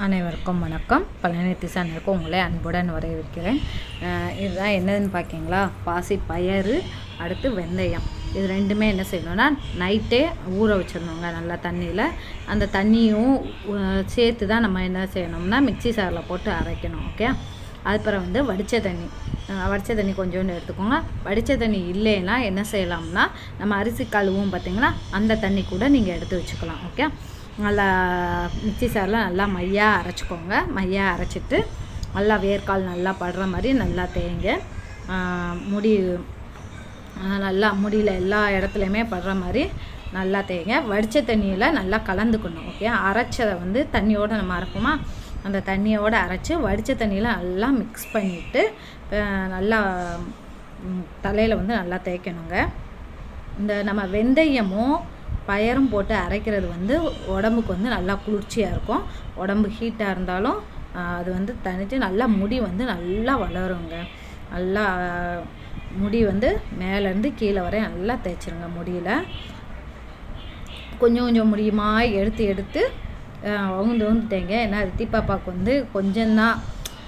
அனைவருக்கும் வணக்கம். பழனித்தி சேனலுக்கு உங்களை அன்புடன் வரவேற்கிறேன். இதுதான் என்னதுன்னு பார்க்கிங்களா, பாசி பயறு, அடுத்து வெந்தயம். இது ரெண்டுமே என்ன செய்யணும்னா நைட்டே ஊற வச்சிடணுங்க நல்லா தண்ணியில். அந்த தண்ணியும் சேர்த்து தான் நம்ம என்ன செய்யணும்னா மிக்சி சாரில் போட்டு அரைக்கணும். ஓகே, அதுக்கப்புறம் வடித்த தண்ணி கொஞ்சோண்டு எடுத்துக்கோங்க. வடித்த தண்ணி இல்லைன்னா என்ன செய்யலாம்னா நம்ம அரிசி கழுவும் பார்த்திங்கன்னா அந்த தண்ணி கூட நீங்கள் எடுத்து வச்சுக்கலாம். ஓகே, நல்லா மிக்சி சாரில் நல்லா மையாக அரைச்சிக்கோங்க. மையாக அரைச்சிட்டு நல்லா வேர்க்கால் நல்லா படுற மாதிரி நல்லா தேய்ங்க. நல்லா முடியில் எல்லா இடத்துலையுமே படுற மாதிரி நல்லா தேய்ங்க. வடித்த தண்ணியில் நல்லா கலந்துக்கணும். ஓகே, அரைச்சதை தண்ணியோடு நம்ம அரைப்போமா, அந்த தண்ணியோடு அரைச்சி வடித்த தண்ணியில் நல்லா மிக்ஸ் பண்ணிவிட்டு நல்லா தலையில் நல்லா தேய்க்கணுங்க. இந்த நம்ம வெந்தயமும் பயரும் போட்டு அரைக்கிறது உடம்புக்கு நல்லா குளிர்ச்சியாக இருக்கும். உடம்பு ஹீட்டாக இருந்தாலும் அது தனித்து நல்லா முடி நல்லா வளருங்க. நல்லா முடி மேலேருந்து கீழே வரை நல்லா தேய்ச்சிருங்க. முடியில் கொஞ்சம் கொஞ்சம் முடியுமா எடுத்து உந்து தேங்க. ஏன்னா ரித்தி பாப்பாவுக்கு கொஞ்சம்தான்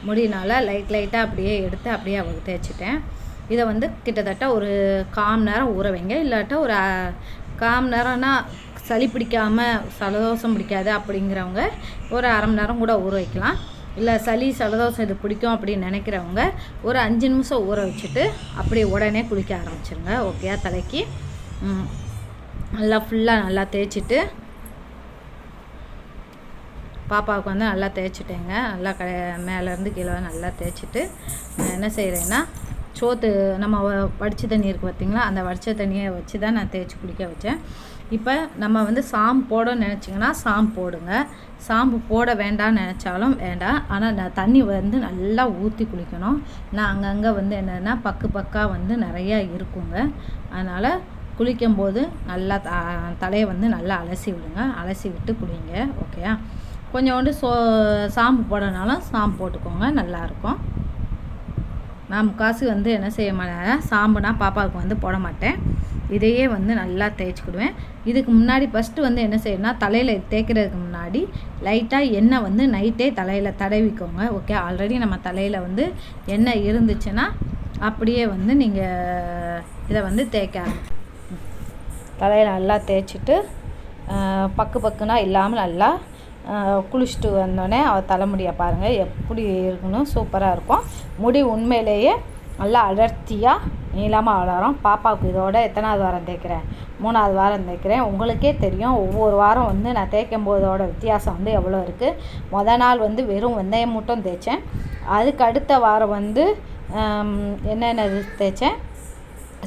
முடியினால் லைட்டாக அப்படியே எடுத்து அப்படியே அவளுக்கு தேய்ச்சிட்டேன். இதை கிட்டத்தட்ட ஒரு 1/4 மணி நேரம் ஊற வைங்க. இல்லாட்டா ஒரு 1/4 மணி நேரம்னா சளி பிடிக்காமல் சலதோஷம் பிடிக்காது அப்படிங்கிறவங்க ஒரு 1/2 மணி நேரம் கூட ஊற வைக்கலாம். இல்லை சளி சலதோஷம் இது பிடிக்கும் அப்படின்னு நினைக்கிறவங்க ஒரு 5 நிமிஷம் ஊற வச்சுட்டு அப்படியே உடனே குளிக்க ஆரம்பிச்சிருங்க. ஓகே, தலைக்கு நல்லா ஃபுல்லாக நல்லா தேய்ச்சிட்டு பாப்பாவுக்கு நல்லா தேய்ச்சிட்டேங்க. நல்லா மேலேருந்து கீழே நல்லா தேய்ச்சிட்டு என்ன செய்கிறேன்னா சோத்து நம்ம வடித்த தண்ணி இருக்குது பார்த்திங்களா, அந்த வடித்த தண்ணியை வச்சு தான் நான் தேய்ச்சி குளிக்க வச்சேன். இப்போ நம்ம சாம்பு போடணும்னு நினச்சிங்கன்னா சாம்பு போடுங்க. சாம்பு போட வேண்டாம்னு நினச்சாலும் வேண்டாம். ஆனால் நான் தண்ணி நல்லா ஊற்றி குளிக்கணும். நான் அங்கங்கே என்னென்னா பக்காக நிறையா இருக்குங்க. அதனால் குளிக்கும்போது நல்லா தலையை நல்லா அலசி விடுங்க. அலசி விட்டு குளிங்க. ஓகேயா, கொஞ்சோண்டு சாம்பு போடனாலும் சாம்பு போட்டுக்கோங்க, நல்லாயிருக்கும். நான் முக்காசு என்ன செய்ய மாட்டேன், சாம்புனா பாப்பாவுக்கு போட மாட்டேன். இதையே நல்லா தேய்ச்சிக்கிடுவேன். இதுக்கு முன்னாடி ஃபஸ்ட்டு என்ன செய்யணும்னா தலையில் தேய்க்கிறதுக்கு முன்னாடி லைட்டாக எண்ணெய் நைட்டே தலையில் தடவிக்கோங்க. ஓகே, ஆல்ரெடி நம்ம தலையில் எண்ணெய் இருந்துச்சுன்னா அப்படியே நீங்கள் இதை தேய்க்க தலையில் நல்லா தேய்ச்சிட்டு பக்குனா இல்லாமல் நல்லா குளிச்சுட்டு வந்தோடனே அவள் தலைமுடியை பாருங்கள் எப்படி இருக்கணும், சூப்பராக இருக்கும். முடி உண்மையிலேயே நல்லா அடர்த்தியாக நீளமாக வளரும். பாப்பாவுக்கு இதோட எத்தனாவது வாரம் தேய்க்கிறேன், 3வது வாரம் தேய்க்கிறேன். உங்களுக்கே தெரியும் ஒவ்வொரு வாரம் நான் தேய்க்கும் போதோட வித்தியாசம் எவ்வளோ இருக்குது. மொதல் நாள் வெறும் வெந்தயம் மட்டும் தேய்ச்சேன். அதுக்கு அடுத்த வாரம் என்னென்ன தேய்ச்சேன்,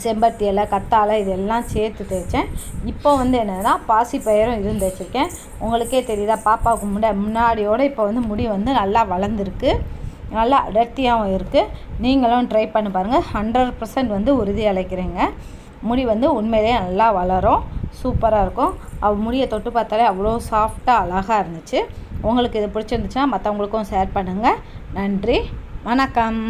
செம்பருத்தி இலை, கத்தாழை இதெல்லாம் சேர்த்து தேய்ச்சேன். இப்போ என்னென்னா பாசி பயிரும் இதுவும் தேய்ச்சிருக்கேன். உங்களுக்கே தெரியுதா, பாப்பாவுக்கு முன்னாடியோட இப்போ முடி நல்லா வளர்ந்துருக்கு, நல்லா அடர்த்தியாகவும் இருக்குது. நீங்களும் ட்ரை பண்ணி பாருங்கள். 100% உறுதி அளிக்கிறேங்க. முடி உண்மையிலேயே நல்லா வளரும், சூப்பராக இருக்கும். அவள் முடியை தொட்டு பார்த்தாலே அவ்வளோ சாஃப்டாக அழகாக இருந்துச்சு. உங்களுக்கு இது பிடிச்சிருந்துச்சுன்னா மற்றவங்களுக்கும் ஷேர் பண்ணுங்கள். நன்றி, வணக்கம்.